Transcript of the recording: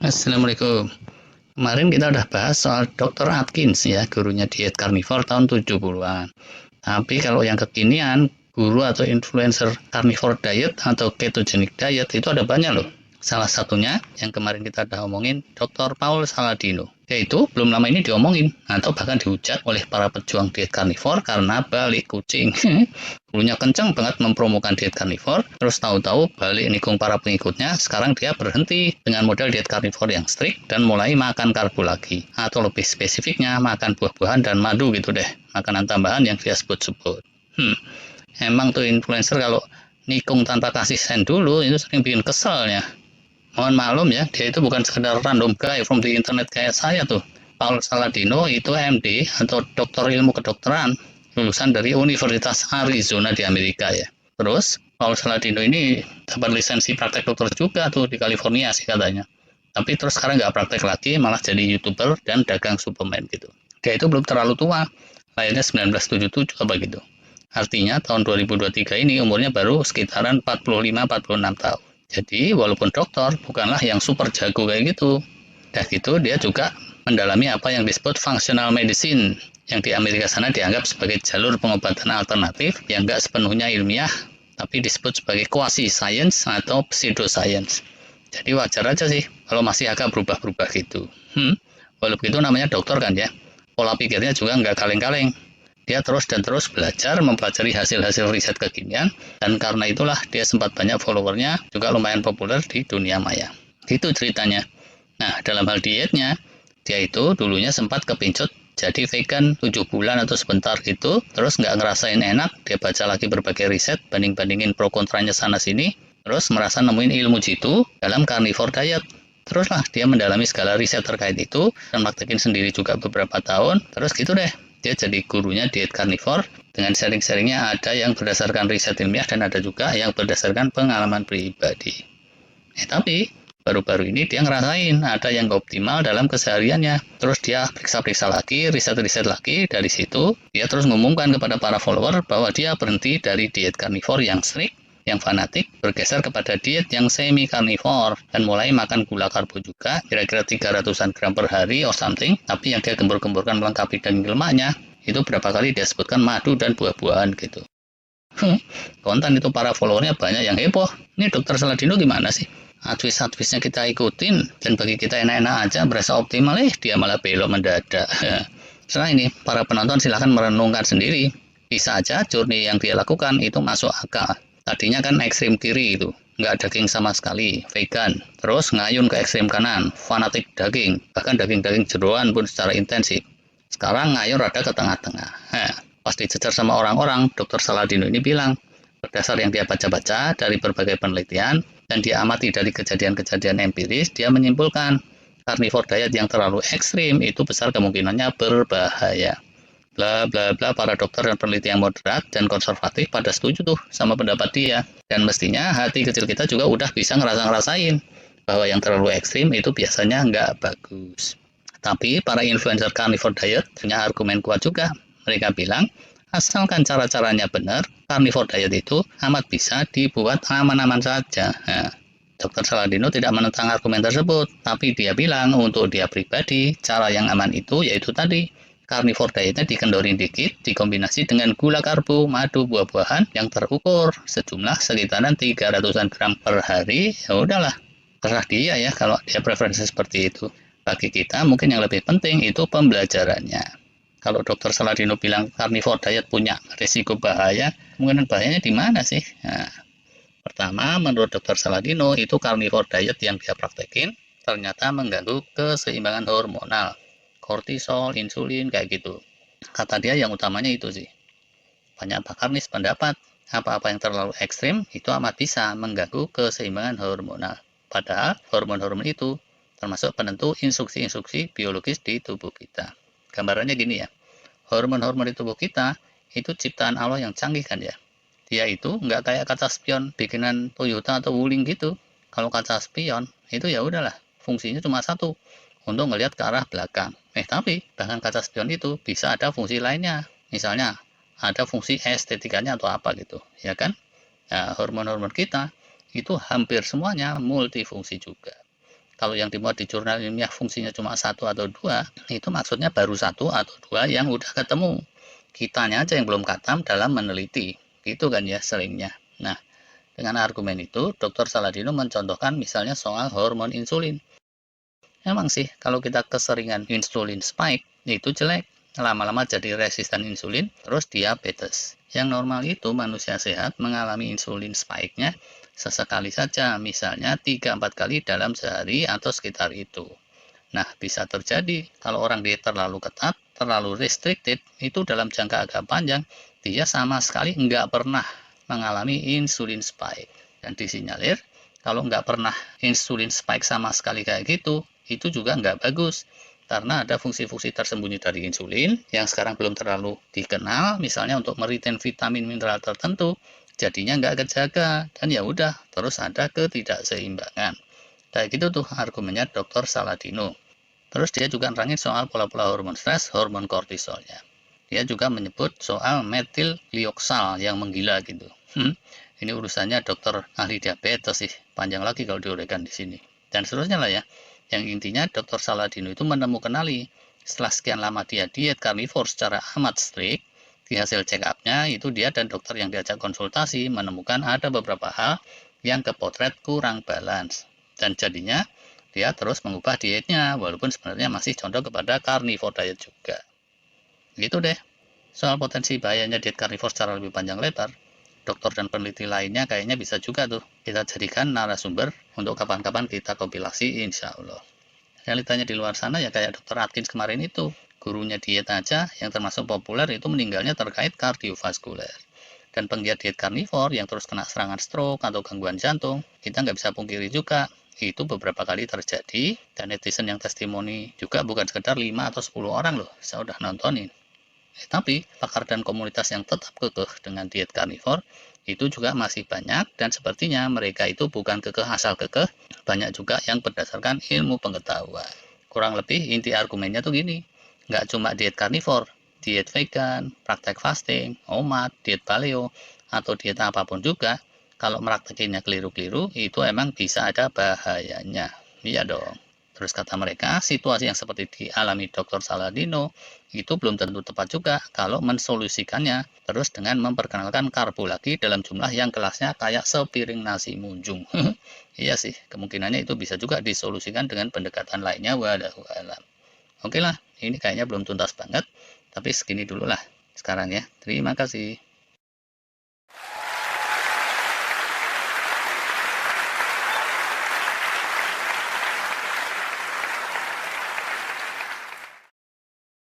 Assalamualaikum. Kemarin kita udah bahas soal Dr. Atkins ya, gurunya diet karnivor tahun 70-an. Tapi kalau yang kekinian, guru atau influencer carnivore diet atau ketogenic diet itu ada banyak loh. Salah satunya yang kemarin kita udah omongin, Dr. Paul Saladino. Yaitu belum lama ini diomongin atau bahkan dihujat oleh para pejuang diet karnivor karena balik kucing. Dulunya kenceng banget mempromokan diet karnivor, terus tahu-tahu balik nikung para pengikutnya, sekarang dia berhenti dengan model diet karnivor yang strict dan mulai makan karbo lagi. Atau lebih spesifiknya, makan buah-buahan dan madu gitu deh, makanan tambahan yang dia sebut-sebut. Emang tuh influencer kalau nikung tanpa kasih sen dulu, itu sering bikin kesel ya. Mohon maklum ya, dia itu bukan sekedar random guy from the internet kayak saya tuh. Paul Saladino itu MD atau doktor ilmu kedokteran, lulusan dari Universitas Arizona di Amerika ya. Terus, Paul Saladino ini dapat lisensi praktek dokter juga tuh di California sih katanya. Tapi terus sekarang nggak praktek lagi, malah jadi YouTuber dan dagang suplemen gitu. Dia itu belum terlalu tua, lahirnya 1977 apa gitu. Artinya tahun 2023 ini umurnya baru sekitaran 45-46 tahun. Jadi walaupun dokter bukanlah yang super jago kayak gitu. Dan gitu dia juga mendalami apa yang disebut functional medicine yang di Amerika sana dianggap sebagai jalur pengobatan alternatif yang nggak sepenuhnya ilmiah tapi disebut sebagai quasi science atau pseudoscience. Jadi wajar aja sih kalau masih agak berubah-berubah gitu. Walaupun itu namanya dokter kan ya, pola pikirnya juga nggak kaleng-kaleng. Dia terus dan terus belajar mempelajari hasil-hasil riset kekinian, dan karena itulah dia sempat banyak followernya, juga lumayan populer di dunia maya. Gitu ceritanya. Nah, dalam hal dietnya, dia itu dulunya sempat kepincut jadi vegan 7 bulan atau sebentar itu, terus nggak ngerasain enak, dia baca lagi berbagai riset, banding-bandingin pro kontranya sana-sini, terus merasa nemuin ilmu jitu dalam carnivore diet. Teruslah dia mendalami segala riset terkait itu, dan praktekin sendiri juga beberapa tahun, terus gitu deh. Dia jadi gurunya diet karnivor, dengan sharing-sharingnya ada yang berdasarkan riset ilmiah dan ada juga yang berdasarkan pengalaman pribadi. Tapi baru-baru ini dia ngerasain ada yang gak optimal dalam kesehariannya. Terus dia periksa-periksa lagi, riset-riset lagi, dari situ dia terus ngumumkan kepada para follower bahwa dia berhenti dari diet karnivor yang strict, yang fanatik, bergeser kepada diet yang semi karnivor dan mulai makan gula karbo juga, kira-kira 300-an gram per hari or something, tapi yang dia gembur-gemburkan melengkapi daging lemaknya itu berapa kali dia sebutkan madu dan buah-buahan gitu. Konten itu para followernya banyak yang heboh. Ini dokter Saladino gimana sih? Advice-advice-nya kita ikutin dan bagi kita enak-enak aja berasa optimal, dia malah belok mendadak. Setelah ini, para penonton silahkan merenungkan sendiri. Bisa aja journey yang dia lakukan itu masuk akal. Tadinya kan ekstrim kiri itu, nggak daging sama sekali, vegan. Terus ngayun ke ekstrim kanan, fanatik daging, bahkan daging-daging jeroan pun secara intensif. Sekarang ngayun rada ke tengah-tengah. Pas dicecer sama orang-orang, Dr. Saladino ini bilang, berdasar yang dia baca-baca dari berbagai penelitian, dan dia amati dari kejadian-kejadian empiris, dia menyimpulkan carnivore diet yang terlalu ekstrim itu besar kemungkinannya berbahaya. Bla bla bla, para dokter dan peneliti yang moderat dan konservatif pada setuju tuh sama pendapat dia. Dan mestinya hati kecil kita juga udah bisa ngerasain bahwa yang terlalu ekstrim itu biasanya nggak bagus. Tapi para influencer carnivore diet punya argumen kuat juga. Mereka bilang, asalkan cara-caranya benar, carnivore diet itu amat bisa dibuat aman-aman saja. Dr. Saladino tidak menentang argumen tersebut, tapi dia bilang untuk dia pribadi, cara yang aman itu yaitu tadi, carnivore dietnya dikendorin dikit, dikombinasi dengan gula karbo, madu, buah-buahan yang terukur sejumlah sekitaran 300-an gram per hari. Ya udahlah, terserah dia ya kalau dia preferensi seperti itu. Bagi kita mungkin yang lebih penting itu pembelajarannya. Kalau Dr. Saladino bilang carnivore diet punya risiko bahaya, kemungkinan bahayanya di mana sih? Nah, pertama, menurut Dr. Saladino itu carnivore diet yang dia praktekin ternyata mengganggu keseimbangan hormonal, kortisol, insulin, kayak gitu. Kata dia yang utamanya itu sih. Banyak pakar nih sependapat, apa-apa yang terlalu ekstrim itu amat bisa mengganggu keseimbangan hormonal. Padahal hormon-hormon itu termasuk penentu instruksi-instruksi biologis di tubuh kita. Gambarannya gini ya, hormon-hormon di tubuh kita itu ciptaan Allah yang canggih kan ya. Dia itu nggak kayak kaca spion bikinan Toyota atau Wuling gitu. Kalau kaca spion itu ya udahlah, fungsinya cuma satu, untuk ngelihat ke arah belakang. Tapi bahkan kaca spion itu bisa ada fungsi lainnya. Misalnya ada fungsi estetikanya atau apa gitu, ya kan? Nah, hormon-hormon kita itu hampir semuanya multifungsi juga. Kalau yang dimuat di jurnal ilmiah fungsinya cuma satu atau dua, itu maksudnya baru satu atau dua yang udah ketemu. Kitanya aja yang belum khatam dalam meneliti. Gitu kan ya seringnya. Nah, dengan argumen itu, Dr. Saladino mencontohkan misalnya soal hormon insulin. Emang sih, kalau kita keseringan insulin spike, itu jelek. Lama-lama jadi resisten insulin, terus diabetes. Yang normal itu manusia sehat mengalami insulin spike-nya sesekali saja, misalnya 3-4 kali dalam sehari atau sekitar itu. Nah, bisa terjadi kalau orang diet terlalu ketat, terlalu restricted, itu dalam jangka agak panjang, dia sama sekali nggak pernah mengalami insulin spike. Dan disinyalir, kalau nggak pernah insulin spike sama sekali kayak gitu, itu juga nggak bagus. Karena ada fungsi-fungsi tersembunyi dari insulin yang sekarang belum terlalu dikenal, misalnya untuk meretain vitamin mineral tertentu, jadinya nggak kejaga, dan ya udah, terus ada ketidakseimbangan. Kayak gitu tuh argumennya Dr. Saladino. Terus dia juga nerangin soal pola-pola hormon stres, hormon kortisolnya. Dia juga menyebut soal metil lioksal yang menggila gitu. Ini urusannya dokter ahli diabetes sih, panjang lagi kalau diuraikan di sini. Dan seterusnya lah ya. Yang intinya Dr. Saladino itu menemukan setelah sekian lama dia diet karnivor secara amat strict, di hasil check up-nya itu dia dan dokter yang diajak konsultasi menemukan ada beberapa hal yang kepotret kurang balance. Dan jadinya dia terus mengubah dietnya, walaupun sebenarnya masih condong kepada carnivore diet juga. Gitu deh. Soal potensi bahayanya diet carnivore secara lebih panjang lebar, dokter dan peneliti lainnya kayaknya bisa juga tuh kita jadikan narasumber untuk kapan-kapan kita kompilasi insya Allah. Realitanya di luar sana ya kayak dokter Atkins kemarin itu, gurunya diet aja yang termasuk populer itu meninggalnya terkait kardiovaskuler. Dan penggiat diet karnivor yang terus kena serangan stroke atau gangguan jantung, kita nggak bisa pungkiri juga itu beberapa kali terjadi, dan netizen yang testimoni juga bukan sekedar 5 atau 10 orang loh, saya udah nontonin. Tapi pakar dan komunitas yang tetap kekeh dengan diet karnivor itu juga masih banyak, dan sepertinya mereka itu bukan kekeh asal kekeh, banyak juga yang berdasarkan ilmu pengetahuan. Kurang lebih inti argumennya tuh gini, nggak cuma diet karnivor, diet vegan, praktek fasting, OMAD, diet paleo, atau diet apapun juga, kalau meraktekinnya keliru-keliru itu emang bisa ada bahayanya. Iya dong. Terus kata mereka, situasi yang seperti dialami Dr. Saladino itu belum tentu tepat juga kalau mensolusikannya terus dengan memperkenalkan karbo lagi dalam jumlah yang kelasnya kayak sepiring nasi munjung. Iya sih, kemungkinannya itu bisa juga disolusikan dengan pendekatan lainnya, wallahu alam. Oke lah, ini kayaknya belum tuntas banget, tapi segini dulu lah sekarang ya. Terima kasih.